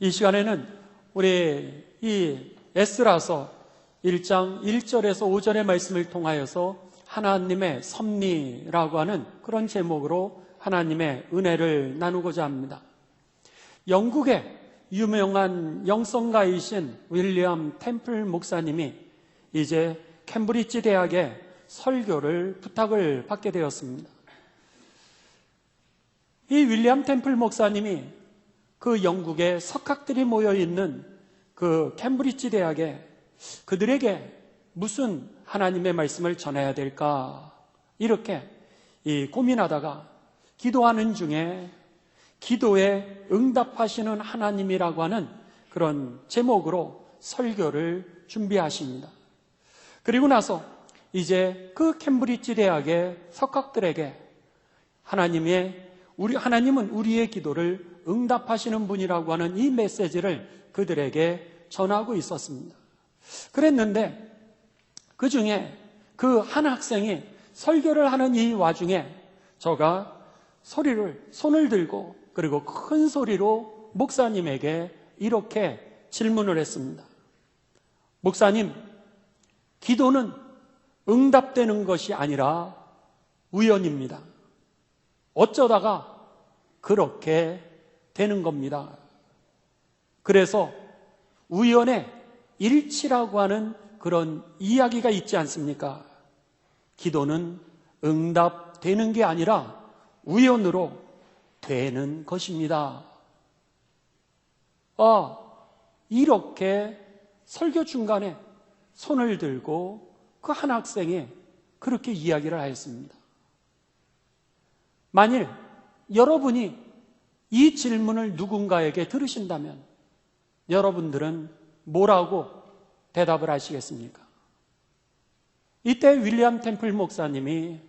이 시간에는 우리 이 에스라서 1장 1절에서 5절의 말씀을 통하여서 하나님의 섭리라고 하는 그런 제목으로 하나님의 은혜를 나누고자 합니다. 영국의 유명한 영성가이신 윌리엄 템플 목사님이 이제 캠브리지 대학에 설교를 부탁을 받게 되었습니다. 이 윌리엄 템플 목사님이 그 영국의 석학들이 모여있는 그 캠브리지 대학에 그들에게 무슨 하나님의 말씀을 전해야 될까 이렇게 고민하다가 기도하는 중에 기도에 응답하시는 하나님이라고 하는 그런 제목으로 설교를 준비하십니다. 그리고 나서 이제 그 캠브리지 대학의 석학들에게 하나님은 우리의 기도를 응답하시는 분이라고 하는 이 메시지를 그들에게 전하고 있었습니다. 그랬는데 그 중에 그 한 학생이 설교를 하는 이 와중에 저가 손을 들고 그리고 큰 소리로 목사님에게 이렇게 질문을 했습니다. 목사님, 기도는 응답되는 것이 아니라 우연입니다. 어쩌다가 그렇게 되는 겁니다. 그래서 우연의 일치라고 하는 그런 이야기가 있지 않습니까? 기도는 응답되는 게 아니라 우연으로 되는 것입니다. 이렇게 설교 중간에 손을 들고 그 한 학생이 그렇게 이야기를 하였습니다. 만일 여러분이 이 질문을 누군가에게 들으신다면 여러분들은 뭐라고 대답을 하시겠습니까? 이때 윌리엄 템플 목사님이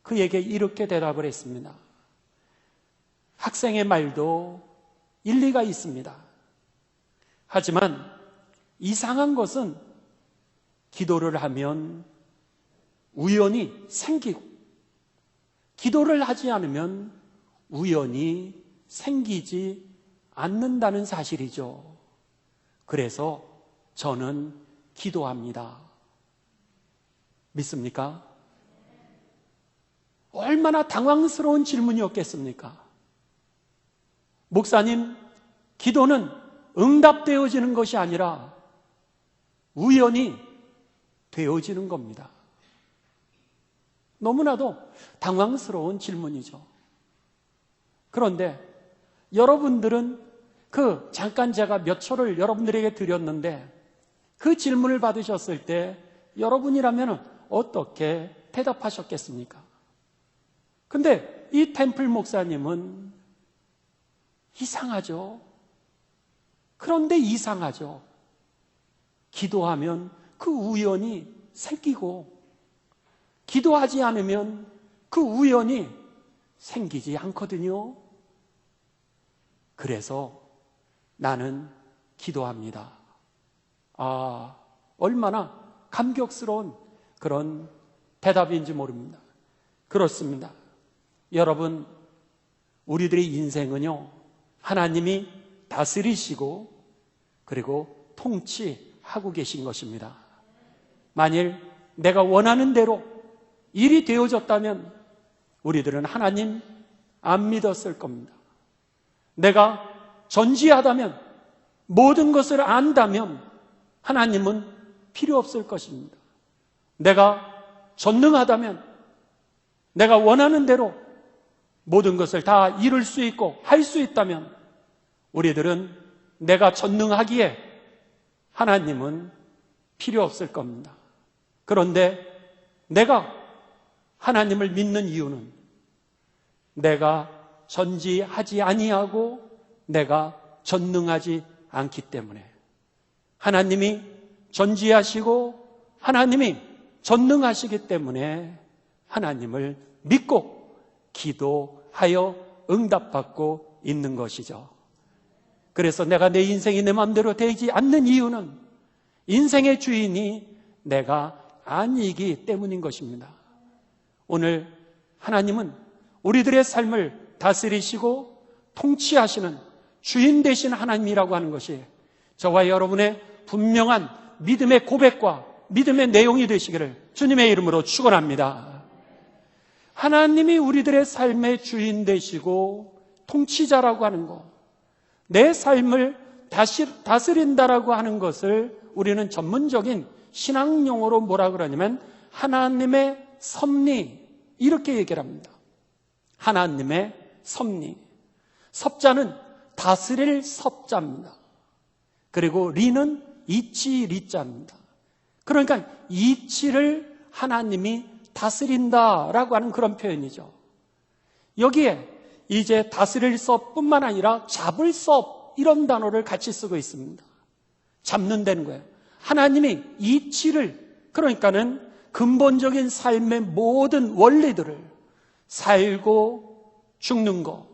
그에게 이렇게 대답을 했습니다. 학생의 말도 일리가 있습니다. 하지만 이상한 것은 기도를 하면 우연이 생기고 기도를 하지 않으면 우연이 생기지 않는다는 사실이죠. 그래서 저는 기도합니다. 믿습니까? 얼마나 당황스러운 질문이었겠습니까? 목사님, 기도는 응답되어지는 것이 아니라 우연히 되어지는 겁니다. 너무나도 당황스러운 질문이죠. 그런데 여러분들은 잠깐 제가 몇 초를 여러분들에게 드렸는데 그 질문을 받으셨을 때 여러분이라면 어떻게 대답하셨겠습니까? 근데 이 템플 목사님은 이상하죠. 그런데 이상하죠. 기도하면 그 우연이 생기고 기도하지 않으면 그 우연이 생기지 않거든요. 그래서 나는 기도합니다. 얼마나 감격스러운 그런 대답인지 모릅니다. 그렇습니다. 여러분, 우리들의 인생은요, 하나님이 다스리시고 그리고 통치하고 계신 것입니다. 만일 내가 원하는 대로 일이 되어졌다면 우리들은 하나님 안 믿었을 겁니다. 내가 전지하다면 모든 것을 안다면 하나님은 필요 없을 것입니다. 내가 전능하다면 내가 원하는 대로 모든 것을 다 이룰 수 있고 할 수 있다면 우리들은 내가 전능하기에 하나님은 필요 없을 겁니다. 그런데 내가 하나님을 믿는 이유는 내가 전지하지 아니하고 내가 전능하지 않기 때문에 하나님이 전지하시고 하나님이 전능하시기 때문에 하나님을 믿고 기도하여 응답받고 있는 것이죠. 그래서 내가 내 인생이 내 마음대로 되지 않는 이유는 인생의 주인이 내가 아니기 때문인 것입니다. 오늘 하나님은 우리들의 삶을 다스리시고 통치하시는 주인 되신 하나님이라고 하는 것이 저와 여러분의 분명한 믿음의 고백과 믿음의 내용이 되시기를 주님의 이름으로 축원합니다. 하나님이 우리들의 삶의 주인 되시고 통치자라고 하는 것, 내 삶을 다스린다라고 하는 것을 우리는 전문적인 신앙 용어로 뭐라 그러냐면 하나님의 섭리, 이렇게 얘기를 합니다. 하나님의 섭리. 섭자는 다스릴 섭자입니다. 그리고 리는 이치 리자입니다. 그러니까 이치를 하나님이 다스린다라고 하는 그런 표현이죠. 여기에 이제 다스릴 섭뿐만 아니라 잡을 섭, 이런 단어를 같이 쓰고 있습니다. 잡는다는 거예요. 하나님이 이치를, 그러니까는 근본적인 삶의 모든 원리들을, 살고 죽는 것,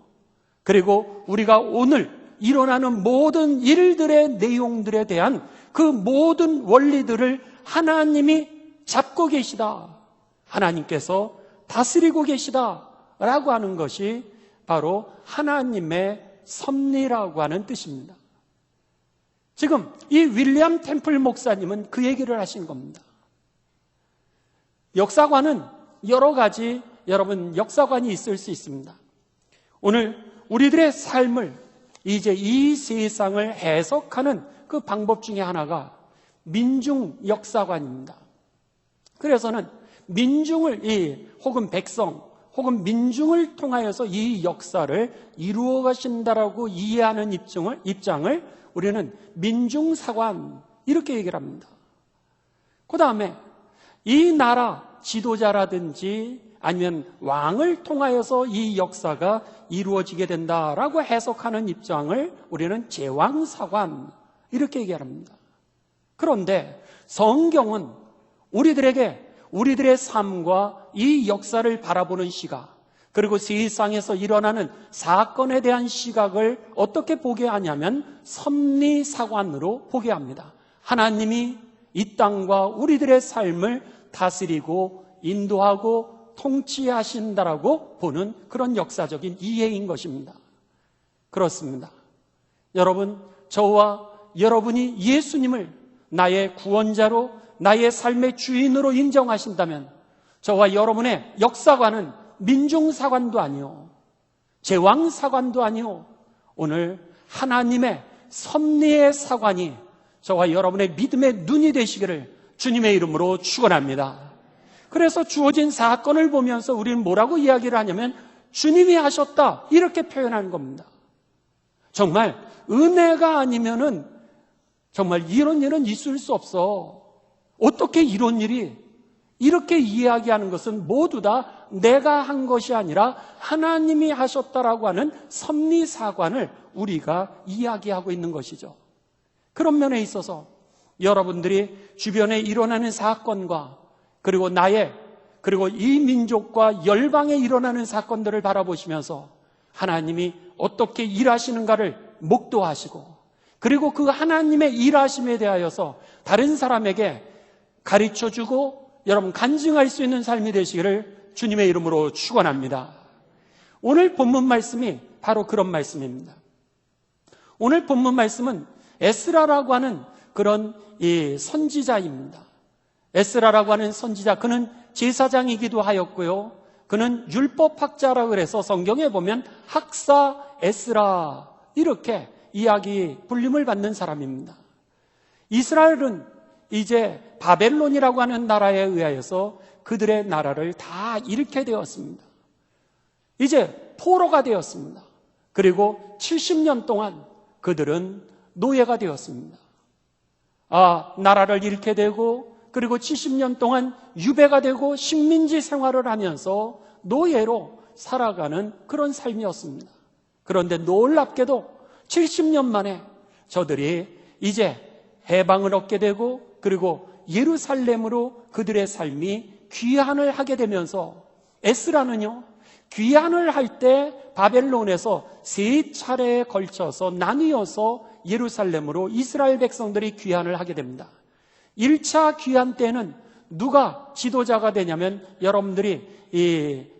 그리고 우리가 오늘 일어나는 모든 일들의 내용들에 대한 그 모든 원리들을 하나님이 잡고 계시다, 하나님께서 다스리고 계시다라고 하는 것이 바로 하나님의 섭리라고 하는 뜻입니다. 지금 이 윌리엄 템플 목사님은 그 얘기를 하신 겁니다. 역사관은 여러 가지, 여러분, 역사관이 있을 수 있습니다. 오늘 우리들의 삶을, 이제 이 세상을 해석하는 그 방법 중에 하나가 민중 역사관입니다. 그래서는 민중을, 혹은 백성, 혹은 민중을 통하여서 이 역사를 이루어 가신다라고 이해하는 입장을 우리는 민중사관, 이렇게 얘기를 합니다. 그 다음에 이 나라 지도자라든지 아니면 왕을 통하여서 이 역사가 이루어지게 된다라고 해석하는 입장을 우리는 제왕사관, 이렇게 얘기합니다. 그런데 성경은 우리들에게 우리들의 삶과 이 역사를 바라보는 시각, 그리고 세상에서 일어나는 사건에 대한 시각을 어떻게 보게 하냐면 섭리사관으로 보게 합니다. 하나님이 이 땅과 우리들의 삶을 다스리고 인도하고 통치하신다라고 보는 그런 역사적인 이해인 것입니다. 그렇습니다. 여러분, 저와 여러분이 예수님을 나의 구원자로, 나의 삶의 주인으로 인정하신다면 저와 여러분의 역사관은 민중사관도 아니요, 제왕사관도 아니요, 오늘 하나님의 섭리의 사관이 저와 여러분의 믿음의 눈이 되시기를 주님의 이름으로 축원합니다. 그래서 주어진 사건을 보면서 우리는 뭐라고 이야기를 하냐면 주님이 하셨다, 이렇게 표현하는 겁니다. 정말 은혜가 아니면은 정말 이런 일은 있을 수 없어. 어떻게 이런 일이, 이렇게 이야기하는 것은 모두 다 내가 한 것이 아니라 하나님이 하셨다라고 하는 섭리사관을 우리가 이야기하고 있는 것이죠. 그런 면에 있어서 여러분들이 주변에 일어나는 사건과 그리고 그리고 이 민족과 열방에 일어나는 사건들을 바라보시면서 하나님이 어떻게 일하시는가를 목도하시고, 그리고 그 하나님의 일하심에 대하여서 다른 사람에게 가르쳐주고 여러분 간증할 수 있는 삶이 되시기를 주님의 이름으로 축원합니다. 오늘 본문 말씀이 바로 그런 말씀입니다. 오늘 본문 말씀은 에스라라고 하는 그런 선지자입니다. 에스라라고 하는 선지자, 그는 제사장이기도 하였고요, 그는 율법학자라고 그래서 성경에 보면 학사 에스라, 이렇게 불림을 받는 사람입니다. 이스라엘은 이제 바벨론이라고 하는 나라에 의하여서 그들의 나라를 다 잃게 되었습니다. 이제 포로가 되었습니다. 그리고 70년 동안 그들은 노예가 되었습니다. 나라를 잃게 되고, 그리고 70년 동안 유배가 되고 식민지 생활을 하면서 노예로 살아가는 그런 삶이었습니다. 그런데 놀랍게도 70년 만에 저들이 이제 해방을 얻게 되고, 그리고 예루살렘으로 그들의 삶이 귀환을 하게 되면서 에스라는요, 귀환을 할 때 바벨론에서 3차례에 걸쳐서 나뉘어서 예루살렘으로 이스라엘 백성들이 귀환을 하게 됩니다. 1차 귀환 때는 누가 지도자가 되냐면 여러분들이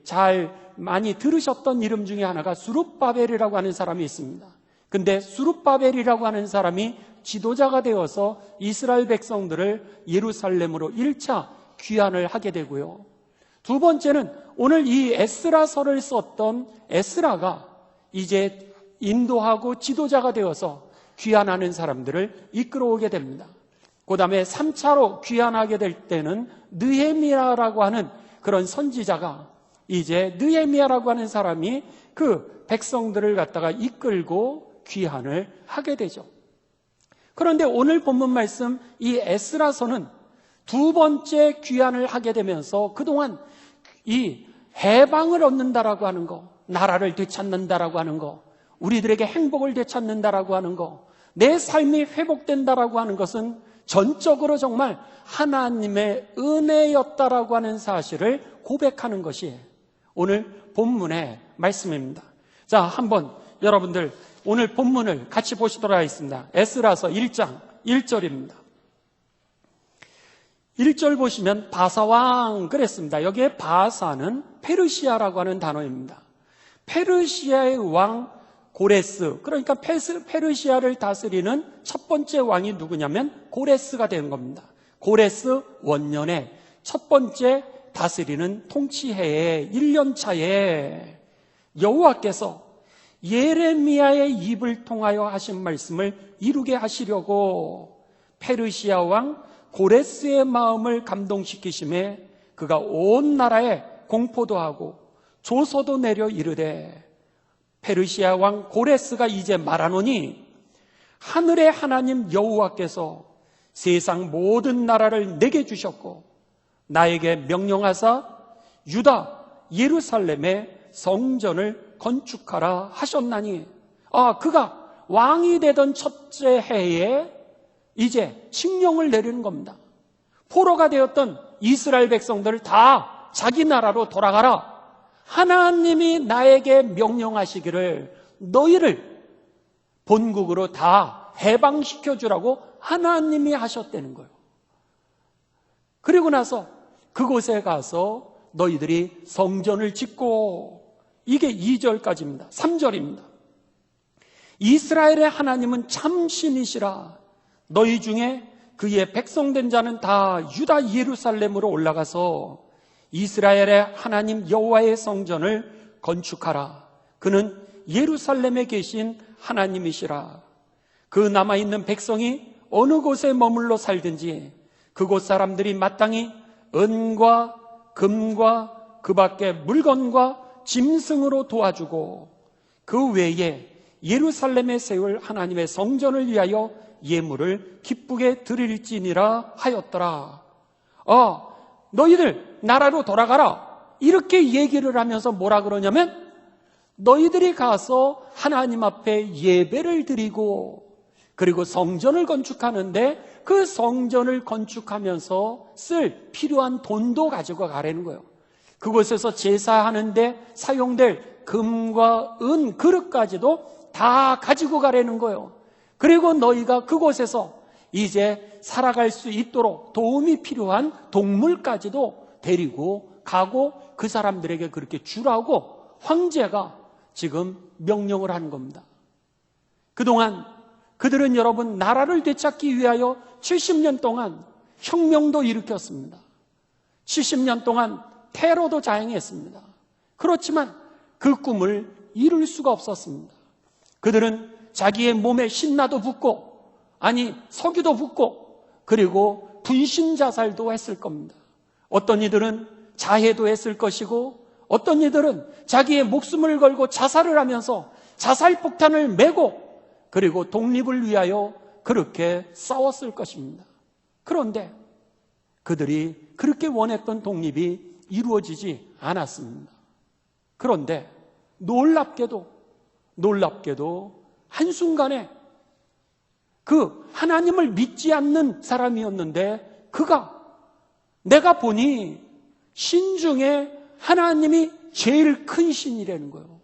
잘 많이 들으셨던 이름 중에 하나가 수룹바벨이라고 하는 사람이 있습니다. 근데 수룹바벨이라고 하는 사람이 지도자가 되어서 이스라엘 백성들을 예루살렘으로 1차 귀환을 하게 되고요. 두 번째는 오늘 이 에스라서를 썼던 에스라가 이제 인도하고 지도자가 되어서 귀환하는 사람들을 이끌어오게 됩니다. 그 다음에 3차로 귀환하게 될 때는 느헤미야라고 하는 그런 선지자가 이제 느헤미야라고 하는 사람이 그 백성들을 갖다가 이끌고 귀환을 하게 되죠. 그런데 오늘 본문 말씀 이 에스라서는 두 번째 귀환을 하게 되면서 그동안 이 해방을 얻는다라고 하는 거, 나라를 되찾는다라고 하는 거, 우리들에게 행복을 되찾는다라고 하는 거, 내 삶이 회복된다라고 하는 것은 전적으로 정말 하나님의 은혜였다라고 하는 사실을 고백하는 것이 오늘 본문의 말씀입니다. 자, 한번 여러분들 오늘 본문을 같이 보시도록 하겠습니다. 에스라서 1장 1절입니다. 1절 보시면 바사왕 그랬습니다. 여기에 바사는 페르시아라고 하는 단어입니다. 페르시아의 왕 고레스, 그러니까 페르시아를 다스리는 첫 번째 왕이 누구냐면 고레스가 되는 겁니다. 고레스 원년에 첫 번째 다스리는 통치해의 1년 차에 여호와께서 예레미야의 입을 통하여 하신 말씀을 이루게 하시려고 페르시아 왕 고레스의 마음을 감동시키심에 그가 온 나라에 공포도 하고 조서도 내려 이르되 페르시아 왕 고레스가 이제 말하노니 하늘의 하나님 여호와께서 세상 모든 나라를 내게 주셨고 나에게 명령하사 유다 예루살렘에 성전을 건축하라 하셨나니 그가 왕이 되던 첫째 해에 이제 칙령을 내리는 겁니다. 포로가 되었던 이스라엘 백성들을 다 자기 나라로 돌아가라. 하나님이 나에게 명령하시기를 너희를 본국으로 다 해방시켜 주라고 하나님이 하셨다는 거예요. 그리고 나서 그곳에 가서 너희들이 성전을 짓고, 이게 2절까지입니다. 3절입니다. 이스라엘의 하나님은 참 신이시라. 너희 중에 그의 백성된 자는 다 유다 예루살렘으로 올라가서 이스라엘의 하나님 여호와의 성전을 건축하라. 그는 예루살렘에 계신 하나님이시라. 그 남아있는 백성이 어느 곳에 머물러 살든지 그곳 사람들이 마땅히 은과 금과 그 밖에 물건과 짐승으로 도와주고 그 외에 예루살렘에 세울 하나님의 성전을 위하여 예물을 기쁘게 드릴지니라 하였더라. 너희들 나라로 돌아가라. 이렇게 얘기를 하면서 뭐라 그러냐면 너희들이 가서 하나님 앞에 예배를 드리고 그리고 성전을 건축하는데 그 성전을 건축하면서 쓸 필요한 돈도 가지고 가라는 거예요. 그곳에서 제사하는데 사용될 금과 은 그릇까지도 다 가지고 가라는 거예요. 그리고 너희가 그곳에서 이제 살아갈 수 있도록 도움이 필요한 동물까지도 데리고 가고 그 사람들에게 그렇게 주라고 황제가 지금 명령을 하는 겁니다. 그동안 그들은 여러분 나라를 되찾기 위하여 70년 동안 혁명도 일으켰습니다. 70년 동안 테러도 자행했습니다. 그렇지만 그 꿈을 이룰 수가 없었습니다. 그들은 자기의 몸에 신라도 붓고 석유도 붓고 그리고 분신자살도 했을 겁니다. 어떤 이들은 자해도 했을 것이고 어떤 이들은 자기의 목숨을 걸고 자살을 하면서 자살폭탄을 메고 그리고 독립을 위하여 그렇게 싸웠을 것입니다. 그런데 그들이 그렇게 원했던 독립이 이루어지지 않았습니다. 그런데 놀랍게도 한순간에 그 하나님을 믿지 않는 사람이었는데 내가 보니 신 중에 하나님이 제일 큰 신이라는 거예요.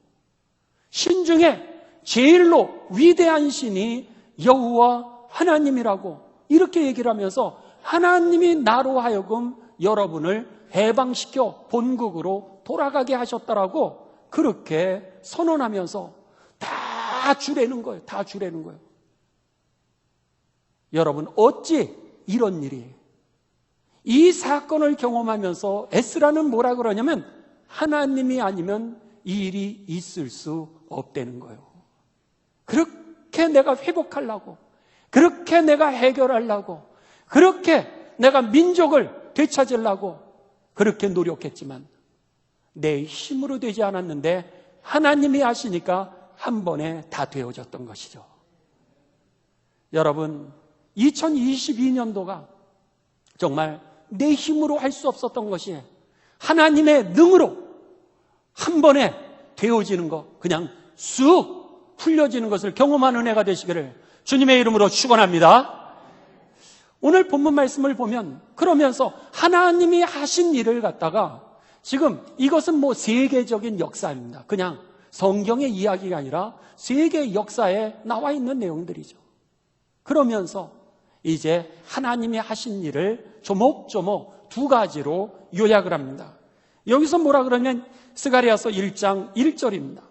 신 중에 제일로 위대한 신이 여호와 하나님이라고 이렇게 얘기를 하면서 하나님이 나로 하여금 여러분을 해방시켜 본국으로 돌아가게 하셨다라고 그렇게 선언하면서 다 다 주라는 거예요. 다 주라는 거예요. 여러분, 어찌 이런 일이, 이 사건을 경험하면서 에스라는 뭐라 그러냐면 하나님이 아니면 이 일이 있을 수 없다는 거예요. 그렇게 내가 회복하려고, 그렇게 내가 해결하려고, 그렇게 내가 민족을 되찾으려고 그렇게 노력했지만 내 힘으로 되지 않았는데 하나님이 하시니까 한 번에 다 되어졌던 것이죠. 여러분, 2022년도가 정말 내 힘으로 할 수 없었던 것이 하나님의 능으로 한 번에 되어지는 것, 그냥 쑥 풀려지는 것을 경험하는 해가 되시기를 주님의 이름으로 축원합니다. 오늘 본문 말씀을 보면 그러면서 하나님이 하신 일을 갖다가 지금 이것은 뭐 세계적인 역사입니다. 그냥 성경의 이야기가 아니라 세계 역사에 나와 있는 내용들이죠. 그러면서 이제 하나님이 하신 일을 조목조목 두 가지로 요약을 합니다. 여기서 뭐라 그러면 스가랴서 1장 1절입니다.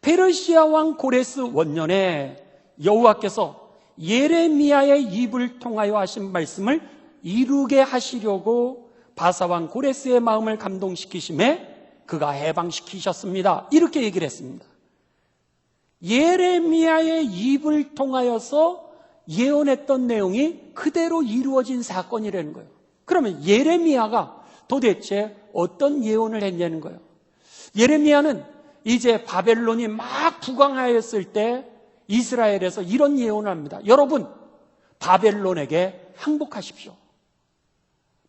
페르시아 왕 고레스 원년에 여호와께서 예레미야의 입을 통하여 하신 말씀을 이루게 하시려고 바사왕 고레스의 마음을 감동시키심에 그가 해방시키셨습니다. 이렇게 얘기를 했습니다. 예레미야의 입을 통하여서 예언했던 내용이 그대로 이루어진 사건이라는 거예요. 그러면 예레미야가 도대체 어떤 예언을 했냐는 거예요. 예레미야는 이제 바벨론이 막 부강하였을 때 이스라엘에서 이런 예언을 합니다. 여러분, 바벨론에게 항복하십시오.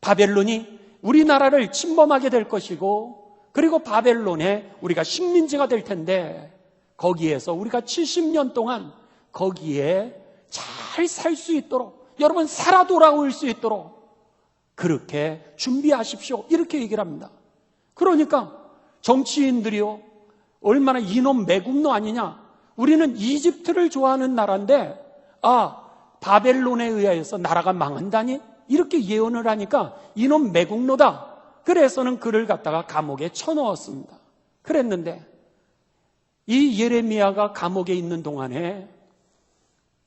바벨론이 우리나라를 침범하게 될 것이고, 그리고 바벨론에 우리가 식민지가 될 텐데 거기에서 우리가 70년 동안 거기에 잘 살 수 있도록, 여러분 살아 돌아올 수 있도록 그렇게 준비하십시오. 이렇게 얘기를 합니다. 그러니까 정치인들이요, 얼마나 이놈 매국노 아니냐, 우리는 이집트를 좋아하는 나라인데 바벨론에 의하여서 나라가 망한다니? 이렇게 예언을 하니까 이놈 매국노다. 그래서는 그를 갖다가 감옥에 쳐넣었습니다. 그랬는데 이 예레미야가 감옥에 있는 동안에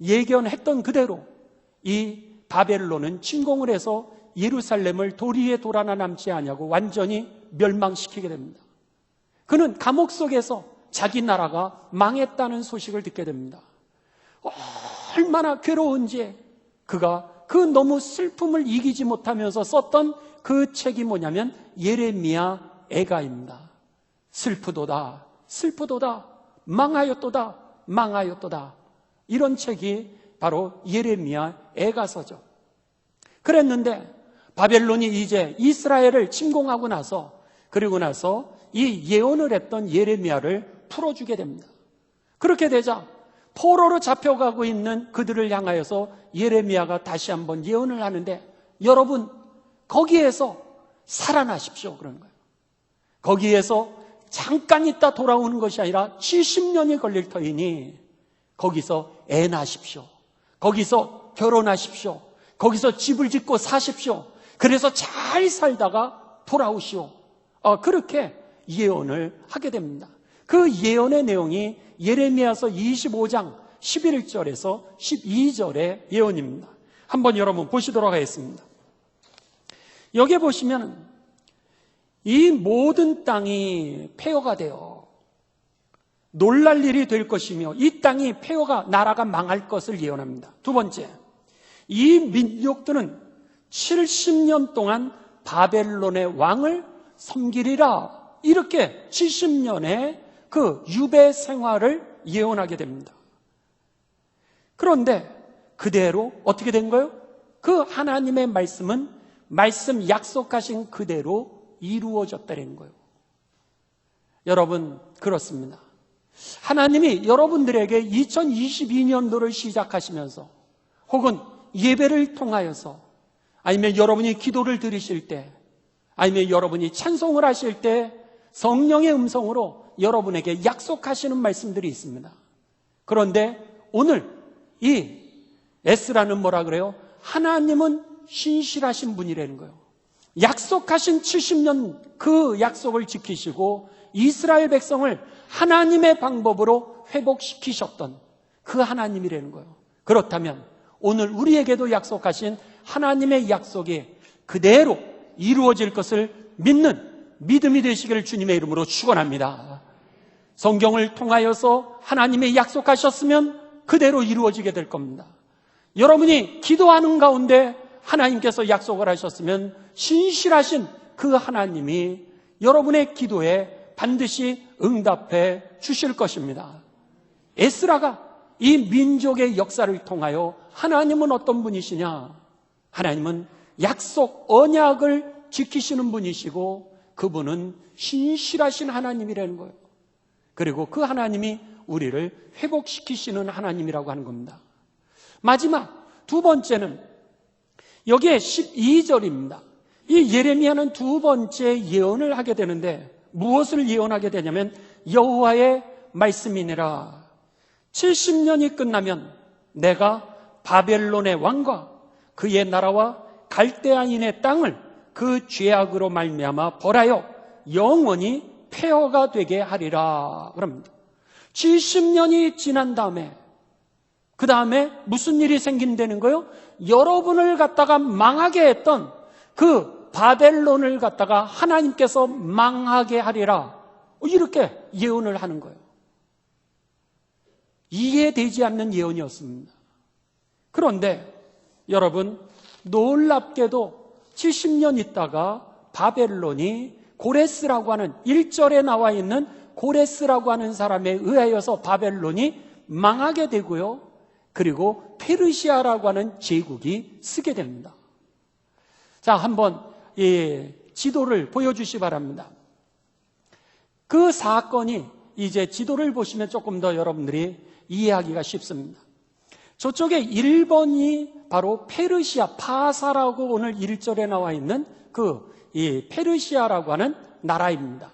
예견했던 그대로 이 바벨론은 침공을 해서 예루살렘을 도리에 돌아나 남지 아니하고 완전히 멸망시키게 됩니다. 그는 감옥 속에서 자기 나라가 망했다는 소식을 듣게 됩니다. 얼마나 괴로운지 그가 그 너무 슬픔을 이기지 못하면서 썼던 그 책이 뭐냐면 예레미야 애가입니다. 슬프도다, 슬프도다, 망하였도다, 망하였도다. 이런 책이 바로 예레미야 애가서죠. 그랬는데 바벨론이 이제 이스라엘을 침공하고 나서, 그리고 나서 이 예언을 했던 예레미야를 풀어주게 됩니다. 그렇게 되자 포로로 잡혀가고 있는 그들을 향하여서 예레미야가 다시 한번 예언을 하는데, 여러분 거기에서 살아나십시오 그러는 거예요. 거기에서 잠깐 있다 돌아오는 것이 아니라 70년이 걸릴 터이니 거기서 애 낳으십시오. 거기서 결혼하십시오. 거기서 집을 짓고 사십시오. 그래서 잘 살다가 돌아오시오. 그렇게 예언을 하게 됩니다. 그 예언의 내용이 예레미야서 25장 11절에서 12절의 예언입니다. 한번 여러분 보시도록 하겠습니다. 여기에 보시면 이 모든 땅이 폐허가 되어 놀랄 일이 될 것이며 이 땅이 폐허가, 나라가 망할 것을 예언합니다. 두 번째, 이 민족들은 70년 동안 바벨론의 왕을 섬기리라. 이렇게 70년의 그 유배 생활을 예언하게 됩니다. 그런데 그대로 어떻게 된 거예요? 그 하나님의 말씀은 말씀 약속하신 그대로 이루어졌다는 거예요. 여러분, 그렇습니다. 하나님이 여러분들에게 2022년도를 시작하시면서 혹은 예배를 통하여서, 아니면 여러분이 기도를 드리실 때, 아니면 여러분이 찬송을 하실 때 성령의 음성으로 여러분에게 약속하시는 말씀들이 있습니다. 그런데 오늘 이 에스라는 뭐라 그래요? 하나님은 신실하신 분이라는 거예요. 약속하신 70년 그 약속을 지키시고 이스라엘 백성을 하나님의 방법으로 회복시키셨던 그 하나님이라는 거예요. 그렇다면 오늘 우리에게도 약속하신 하나님의 약속이 그대로 이루어질 것을 믿는 믿음이 되시기를 주님의 이름으로 축원합니다. 성경을 통하여서 하나님의 약속하셨으면 그대로 이루어지게 될 겁니다. 여러분이 기도하는 가운데 하나님께서 약속을 하셨으면 신실하신 그 하나님이 여러분의 기도에 반드시 응답해 주실 것입니다. 에스라가 이 민족의 역사를 통하여 하나님은 어떤 분이시냐? 하나님은 약속, 언약을 지키시는 분이시고 그분은 신실하신 하나님이라는 거예요. 그리고 그 하나님이 우리를 회복시키시는 하나님이라고 하는 겁니다. 마지막 두 번째는 여기에 12절입니다. 이 예레미야는 두 번째 예언을 하게 되는데 무엇을 예언하게 되냐면 여호와의 말씀이니라. 70년이 끝나면 내가 바벨론의 왕과 그의 나라와 갈대아인의 땅을 그 죄악으로 말미암아 벌하여 영원히 폐허가 되게 하리라 그럽니다. 70년이 지난 다음에 그 다음에 무슨 일이 생긴다는 거요? 여러분을 갖다가 망하게 했던 그 바벨론을 갖다가 하나님께서 망하게 하리라 이렇게 예언을 하는 거예요. 이해되지 않는 예언이었습니다. 그런데 여러분 놀랍게도 70년 있다가 바벨론이 고레스라고 하는 1절에 나와 있는 고레스라고 하는 사람에 의하여서 바벨론이 망하게 되고요. 그리고 페르시아라고 하는 제국이 쓰게 됩니다. 자, 한번 이 지도를 보여주시 바랍니다. 그 사건이 이제 지도를 보시면 조금 더 여러분들이 이해하기가 쉽습니다. 저쪽에 1번이 바로 페르시아, 파사라고 오늘 1절에 나와 있는 이 페르시아라고 하는 나라입니다.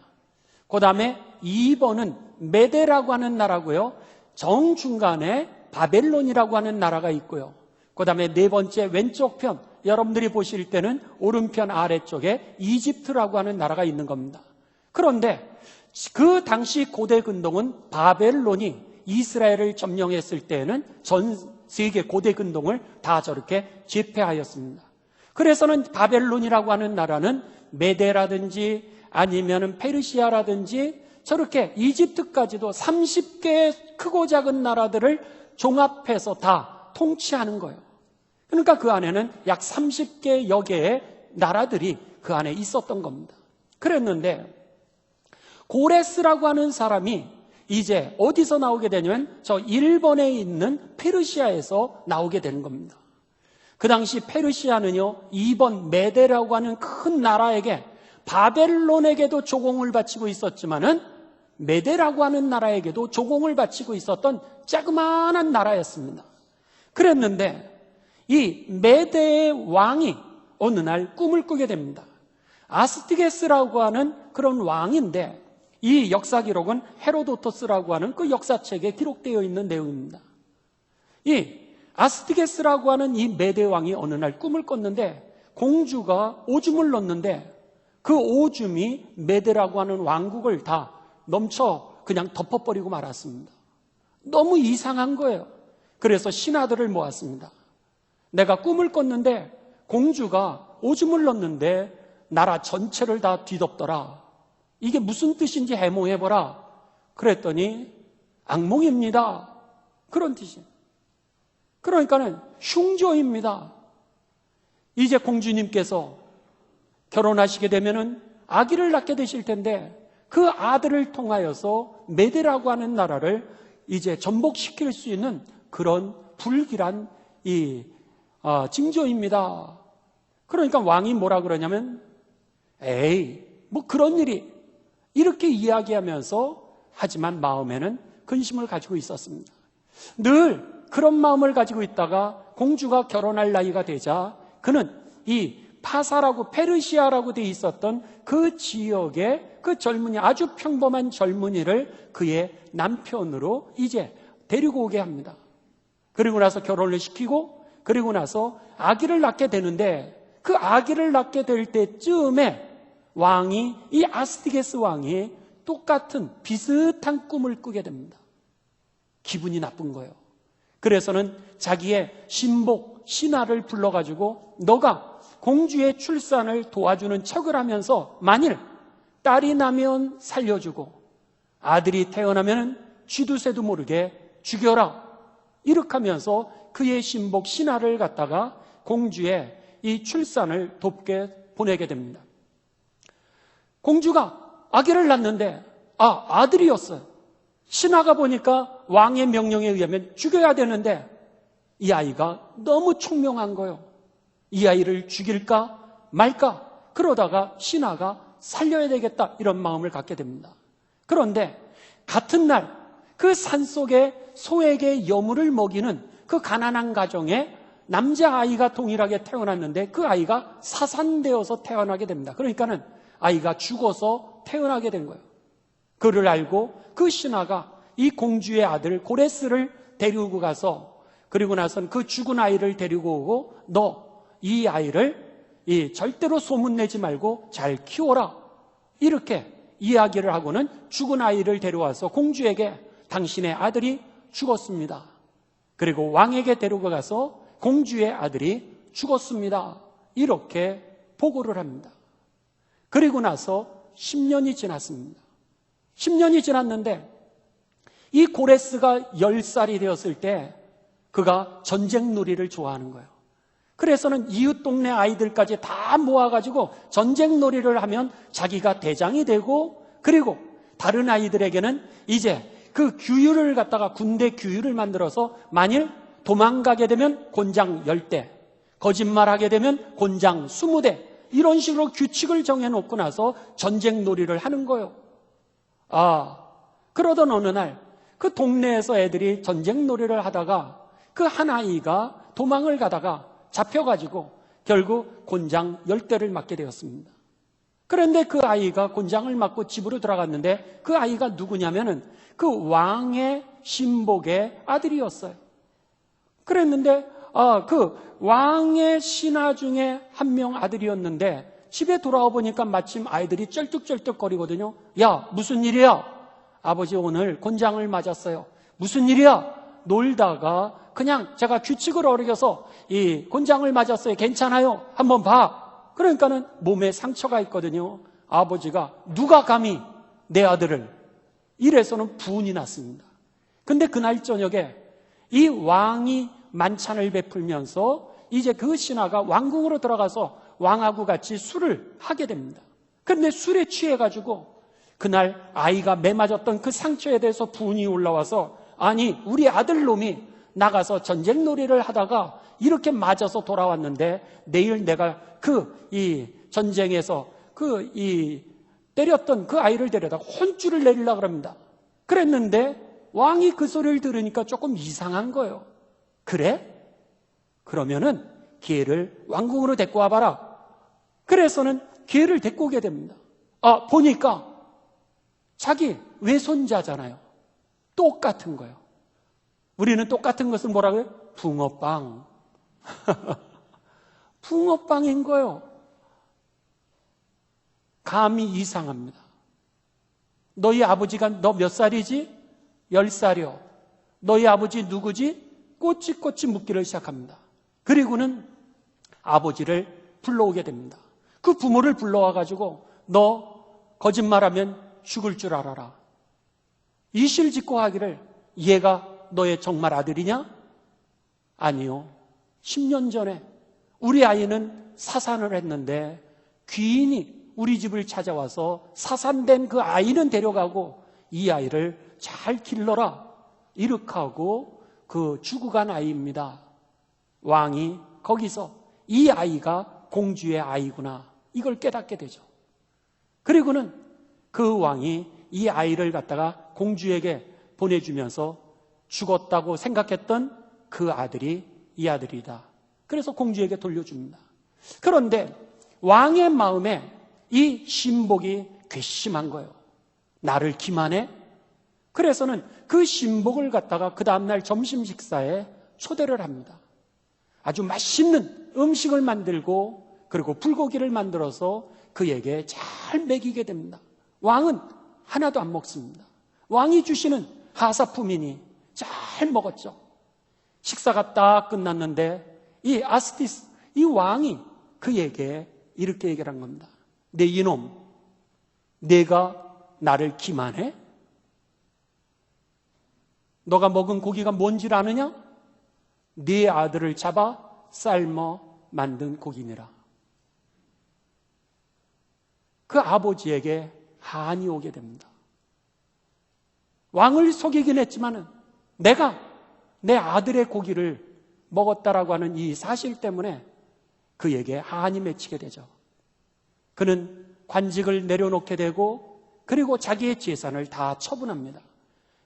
그 다음에 2번은 메데라고 하는 나라고요. 정중간에 바벨론이라고 하는 나라가 있고요. 그 다음에 네 번째 왼쪽 편, 여러분들이 보실 때는 오른편 아래쪽에 이집트라고 하는 나라가 있는 겁니다. 그런데 그 당시 고대 근동은 바벨론이 이스라엘을 점령했을 때에는 전 세계 고대 근동을 다 저렇게 제패하였습니다. 그래서는 바벨론이라고 하는 나라는 메데라든지 아니면 페르시아라든지 저렇게 이집트까지도 30개의 크고 작은 나라들을 종합해서 다 통치하는 거예요. 그러니까 그 안에는 약 30개여 개의 나라들이 그 안에 있었던 겁니다. 그랬는데 고레스라고 하는 사람이 이제 어디서 나오게 되냐면 저 일본에 있는 페르시아에서 나오게 되는 겁니다. 그 당시 페르시아는요 2번 메데라고 하는 큰 나라에게 바벨론에게도 조공을 바치고 있었지만은 메데라고 하는 나라에게도 조공을 바치고 있었던 자그마한 나라였습니다. 그랬는데 이 메데의 왕이 어느 날 꿈을 꾸게 됩니다. 아스티게스라고 하는 그런 왕인데 이 역사 기록은 헤로도토스라고 하는 그 역사책에 기록되어 있는 내용입니다. 이 아스티게스라고 하는 이 메데 왕이 어느 날 꿈을 꿨는데 공주가 오줌을 넣는데 그 오줌이 메데라고 하는 왕국을 다 넘쳐 그냥 덮어버리고 말았습니다. 너무 이상한 거예요. 그래서 신하들을 모았습니다. 내가 꿈을 꿨는데 공주가 오줌을 넣는데 나라 전체를 다 뒤덮더라. 이게 무슨 뜻인지 해몽해보라. 그랬더니 악몽입니다. 그런 뜻이에요. 그러니까는 흉조입니다. 이제 공주님께서 결혼하시게 되면은 아기를 낳게 되실 텐데 그 아들을 통하여서 메데라고 하는 나라를 이제 전복시킬 수 있는 그런 불길한 징조입니다. 그러니까 왕이 뭐라 그러냐면 에이 뭐 그런 일이 이렇게 이야기하면서 하지만 마음에는 근심을 가지고 있었습니다. 늘 그런 마음을 가지고 있다가 공주가 결혼할 나이가 되자 그는 이 파사라고 페르시아라고 돼 있었던 그 지역의 그 젊은이 아주 평범한 젊은이를 그의 남편으로 이제 데리고 오게 합니다. 그리고 나서 결혼을 시키고 그리고 나서 아기를 낳게 되는데 그 아기를 낳게 될 때쯤에 왕이 이 아스티게스 왕이 똑같은 비슷한 꿈을 꾸게 됩니다. 기분이 나쁜 거예요. 그래서는 자기의 신복, 신하를 불러가지고 너가 공주의 출산을 도와주는 척을 하면서 만일 딸이 나면 살려주고 아들이 태어나면 쥐두새도 모르게 죽여라. 이렇게 하면서 그의 신복 신하를 갖다가 공주의 이 출산을 돕게 보내게 됩니다. 공주가 아기를 낳는데 아들이었어요. 신하가 보니까 왕의 명령에 의하면 죽여야 되는데 이 아이가 너무 총명한 거예요. 이 아이를 죽일까 말까 그러다가 신하가 살려야 되겠다 이런 마음을 갖게 됩니다. 그런데 같은 날 그 산속에 소에게 여물을 먹이는 그 가난한 가정에 남자아이가 동일하게 태어났는데 그 아이가 사산되어서 태어나게 됩니다. 그러니까는 아이가 죽어서 태어나게 된 거예요. 그를 알고 그 신하가 이 공주의 아들 고레스를 데리고 가서 그리고 나선 그 죽은 아이를 데리고 오고 너 이 아이를 절대로 소문내지 말고 잘 키워라. 이렇게 이야기를 하고는 죽은 아이를 데려와서 공주에게 당신의 아들이 죽었습니다. 그리고 왕에게 데리고 가서 공주의 아들이 죽었습니다. 이렇게 보고를 합니다. 그리고 나서 10년이 지났습니다. 10년이 지났는데 이 고레스가 10살이 되었을 때 그가 전쟁놀이를 좋아하는 거예요. 그래서는 이웃 동네 아이들까지 다 모아가지고 전쟁놀이를 하면 자기가 대장이 되고 그리고 다른 아이들에게는 이제 그 규율을 갖다가 군대 규율을 만들어서 만일 도망가게 되면 곤장 10대, 거짓말하게 되면 곤장 20대 이런 식으로 규칙을 정해놓고 나서 전쟁놀이를 하는 거예요. 그러던 어느 날 그 동네에서 애들이 전쟁놀이를 하다가 그 한 아이가 도망을 가다가 잡혀가지고 결국 곤장 10대를 맞게 되었습니다. 그런데 그 아이가 곤장을 맞고 집으로 들어갔는데 그 아이가 누구냐면은 그 왕의 신복의 아들이었어요. 그랬는데 그 왕의 신하 중에 한 명 아들이었는데 집에 돌아와 보니까 마침 아이들이 쩔뚝쩔뚝거리거든요. 야, 무슨 일이야? 아버지 오늘 곤장을 맞았어요. 무슨 일이야? 놀다가 그냥 제가 규칙을 어겨서 이 곤장을 맞았어요. 괜찮아요? 한번 봐. 그러니까는 몸에 상처가 있거든요. 아버지가 누가 감히 내 아들을 이래서는 분이 났습니다. 근데 그날 저녁에 이 왕이 만찬을 베풀면서 이제 그 신하가 왕궁으로 들어가서 왕하고 같이 술을 하게 됩니다. 그런데 술에 취해가지고 그날 아이가 매맞았던 그 상처에 대해서 분이 올라와서 아니 우리 아들놈이 나가서 전쟁놀이를 하다가 이렇게 맞아서 돌아왔는데 내일 내가 이 전쟁에서 때렸던 그 아이를 데려다가 혼쭐을 내리려고 합니다. 그랬는데 왕이 그 소리를 들으니까 조금 이상한 거예요. 그래? 그러면은 기회를 왕궁으로 데리고 와봐라. 그래서는 기회를 데리고 오게 됩니다. 보니까 자기 외손자잖아요. 똑같은 거예요. 우리는 똑같은 것을 뭐라고 해요? 붕어빵. 붕어빵인 거예요. 감이 이상합니다. 너희 아버지가 너 몇 살이지? 10살이요. 너희 아버지 누구지? 꼬치꼬치 묻기를 시작합니다. 그리고는 아버지를 불러오게 됩니다. 그 부모를 불러와가지고 너 거짓말하면 죽을 줄 알아라. 이실직고 하기를 얘가 너의 정말 아들이냐? 아니요. 10년 전에 우리 아이는 사산을 했는데 귀인이 우리 집을 찾아와서 사산된 그 아이는 데려가고 이 아이를 잘 길러라. 이렇게 하고 그 죽어간 아이입니다. 왕이 거기서 이 아이가 공주의 아이구나. 이걸 깨닫게 되죠. 그리고는 그 왕이 이 아이를 갖다가 공주에게 보내주면서 죽었다고 생각했던 그 아들이 이 아들이다. 그래서 공주에게 돌려줍니다. 그런데 왕의 마음에 이 신복이 괘씸한 거예요. 나를 기만해? 그래서는 그 신복을 갖다가 그 다음날 점심 식사에 초대를 합니다. 아주 맛있는 음식을 만들고 그리고 불고기를 만들어서 그에게 잘 먹이게 됩니다. 왕은 하나도 안 먹습니다. 왕이 주시는 하사품이니 잘 잘 먹었죠. 식사가 딱 끝났는데 이 아스티스, 이 왕이 그에게 이렇게 얘기를 한 겁니다. 내 이놈, 내가 나를 기만해? 너가 먹은 고기가 뭔지를 아느냐? 네 아들을 잡아 삶아 만든 고기니라. 그 아버지에게 한이 오게 됩니다. 왕을 속이긴 했지만은 내가 내 아들의 고기를 먹었다라고 하는 이 사실 때문에 그에게 한이 맺히게 되죠. 그는 관직을 내려놓게 되고 그리고 자기의 재산을 다 처분합니다.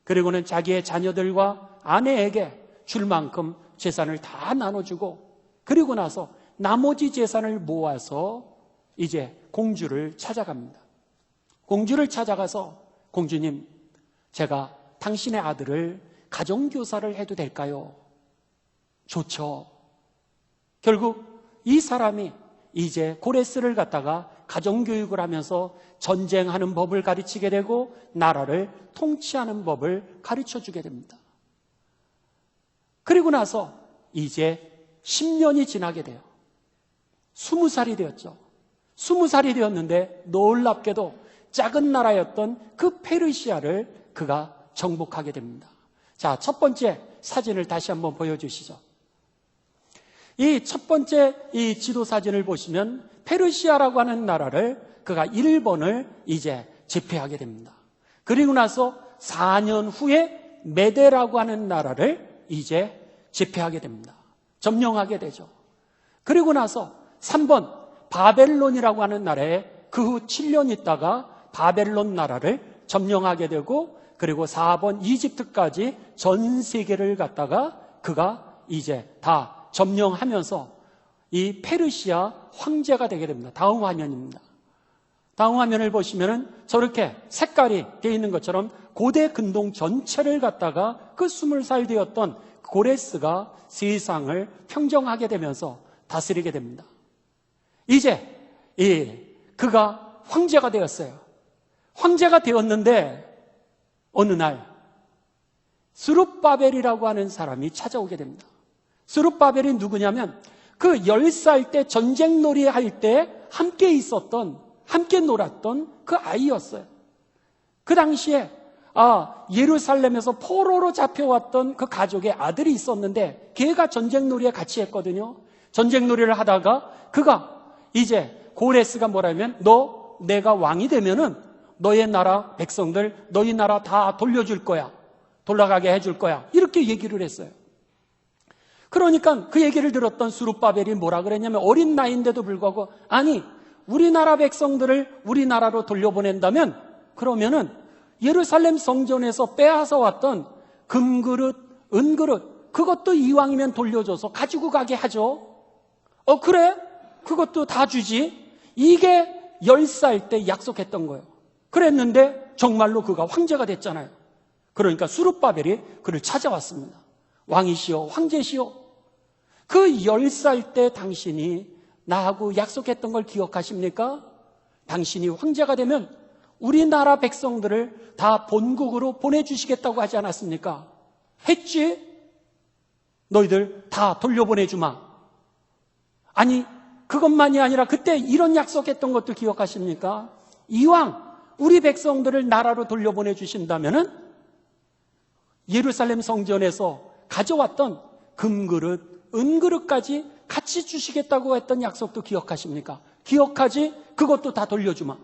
그리고는 자기의 자녀들과 아내에게 줄 만큼 재산을 다 나눠주고 그리고 나서 나머지 재산을 모아서 이제 공주를 찾아갑니다. 공주를 찾아가서 공주님, 제가 당신의 아들을 가정교사를 해도 될까요? 좋죠. 결국 이 사람이 이제 고레스를 갖다가 가정교육을 하면서 전쟁하는 법을 가르치게 되고 나라를 통치하는 법을 가르쳐주게 됩니다. 그리고 나서 이제 10년이 지나게 돼요. 20살이 되었죠. 20살이 되었는데 놀랍게도 작은 나라였던 그 페르시아를 그가 정복하게 됩니다. 자, 첫 번째 사진을 다시 한번 보여주시죠. 이 첫 번째 이 지도 사진을 보시면 페르시아라고 하는 나라를 그가 일본을 이제 제패하게 됩니다. 그리고 나서 4년 후에 메데라고 하는 나라를 이제 제패하게 됩니다. 점령하게 되죠. 그리고 나서 3번 바벨론이라고 하는 나라에 그 후 7년 있다가 바벨론 나라를 점령하게 되고 그리고 4번 이집트까지 전 세계를 갖다가 그가 이제 다 점령하면서 이 페르시아 황제가 되게 됩니다. 다음 화면입니다. 다음 화면을 보시면은 저렇게 색깔이 되어 있는 것처럼 고대 근동 전체를 갖다가 그 20살 되었던 고레스가 세상을 평정하게 되면서 다스리게 됩니다. 이제 그가 황제가 되었어요. 황제가 되었는데 어느 날 스룹바벨이라고 하는 사람이 찾아오게 됩니다. 스룹바벨이 누구냐면 그 10살 때 전쟁놀이 할 때 함께 있었던, 함께 놀았던 그 아이였어요. 그 당시에 예루살렘에서 포로로 잡혀왔던 그 가족의 아들이 있었는데 걔가 전쟁놀이에 같이 했거든요. 전쟁놀이를 하다가 그가 이제 고레스가 뭐라면 너 내가 왕이 되면은 너의 나라 백성들 너희 나라 다 돌려줄 거야. 돌아가게 해줄 거야. 이렇게 얘기를 했어요. 그러니까 그 얘기를 들었던 스룹바벨이 뭐라 그랬냐면 어린 나이인데도 불구하고 아니 우리나라 백성들을 우리나라로 돌려보낸다면 그러면은 예루살렘 성전에서 빼앗아 왔던 금그릇, 은그릇 그것도 이왕이면 돌려줘서 가지고 가게 하죠. 그래? 그것도 다 주지. 이게 10살 때 약속했던 거예요. 그랬는데 정말로 그가 황제가 됐잖아요. 그러니까 스룹바벨이 그를 찾아왔습니다. 왕이시여, 황제시여. 그 10살 때 당신이 나하고 약속했던 걸 기억하십니까? 당신이 황제가 되면 우리나라 백성들을 다 본국으로 보내주시겠다고 하지 않았습니까? 했지? 너희들 다 돌려보내주마. 아니 그것만이 아니라 그때 이런 약속했던 것도 기억하십니까? 이왕 우리 백성들을 나라로 돌려보내주신다면은 예루살렘 성전에서 가져왔던 금그릇, 은그릇까지 같이 주시겠다고 했던 약속도 기억하십니까? 기억하지? 그것도 다 돌려주마.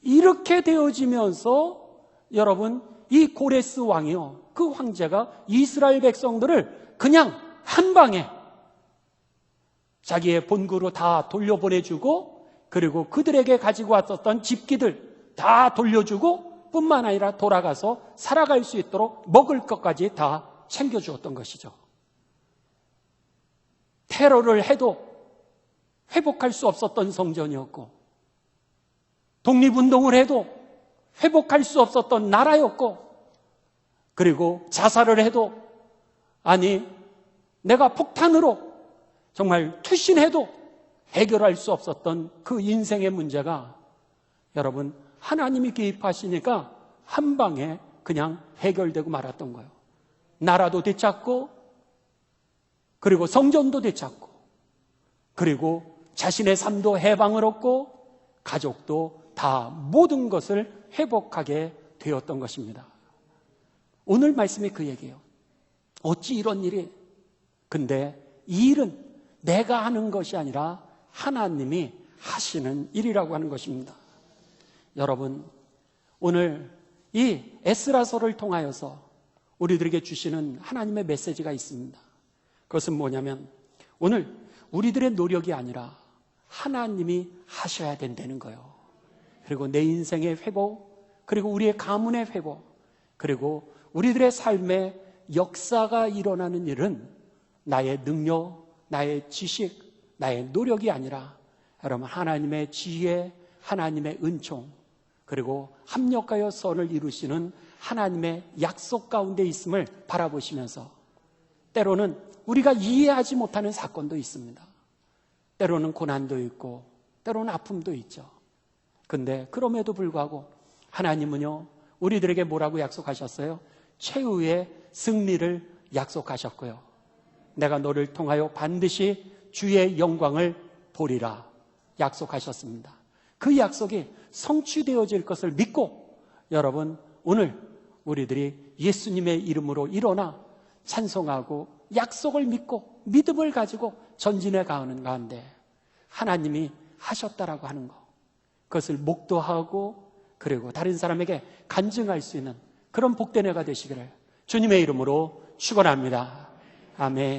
이렇게 되어지면서 여러분 이 고레스 왕이요 그 황제가 이스라엘 백성들을 그냥 한 방에 자기의 본국으로 다 돌려보내주고 그리고 그들에게 가지고 왔었던 집기들 다 돌려주고 뿐만 아니라 돌아가서 살아갈 수 있도록 먹을 것까지 다 챙겨주었던 것이죠. 테러를 해도 회복할 수 없었던 성전이었고 독립운동을 해도 회복할 수 없었던 나라였고 그리고 자살을 해도 아니 내가 폭탄으로 정말 투신해도 해결할 수 없었던 그 인생의 문제가 여러분 하나님이 개입하시니까 한 방에 그냥 해결되고 말았던 거예요. 나라도 되찾고, 그리고 성전도 되찾고, 그리고 자신의 삶도 해방을 얻고, 가족도 다 모든 것을 회복하게 되었던 것입니다. 오늘 말씀이 그 얘기예요. 어찌 이런 일이? 근데 이 일은 내가 하는 것이 아니라 하나님이 하시는 일이라고 하는 것입니다. 여러분, 오늘 이 에스라서를 통하여서 우리들에게 주시는 하나님의 메시지가 있습니다. 그것은 뭐냐면 오늘 우리들의 노력이 아니라 하나님이 하셔야 된다는 거예요. 그리고 내 인생의 회복, 그리고 우리의 가문의 회복, 그리고 우리들의 삶의 역사가 일어나는 일은 나의 능력, 나의 지식, 나의 노력이 아니라 여러분 하나님의 지혜, 하나님의 은총, 그리고 합력하여 선을 이루시는 하나님의 약속 가운데 있음을 바라보시면서 때로는 우리가 이해하지 못하는 사건도 있습니다. 때로는 고난도 있고 때로는 아픔도 있죠. 근데 그럼에도 불구하고 하나님은요, 우리들에게 뭐라고 약속하셨어요? 최후의 승리를 약속하셨고요. 내가 너를 통하여 반드시 주의 영광을 보리라 약속하셨습니다. 그 약속이 성취되어질 것을 믿고 여러분 오늘 우리들이 예수님의 이름으로 일어나 찬송하고 약속을 믿고 믿음을 가지고 전진해 가는 가운데 하나님이 하셨다라고 하는 것, 그것을 목도하고 그리고 다른 사람에게 간증할 수 있는 그런 복된 해가 되시기를 주님의 이름으로 축원합니다. 아멘.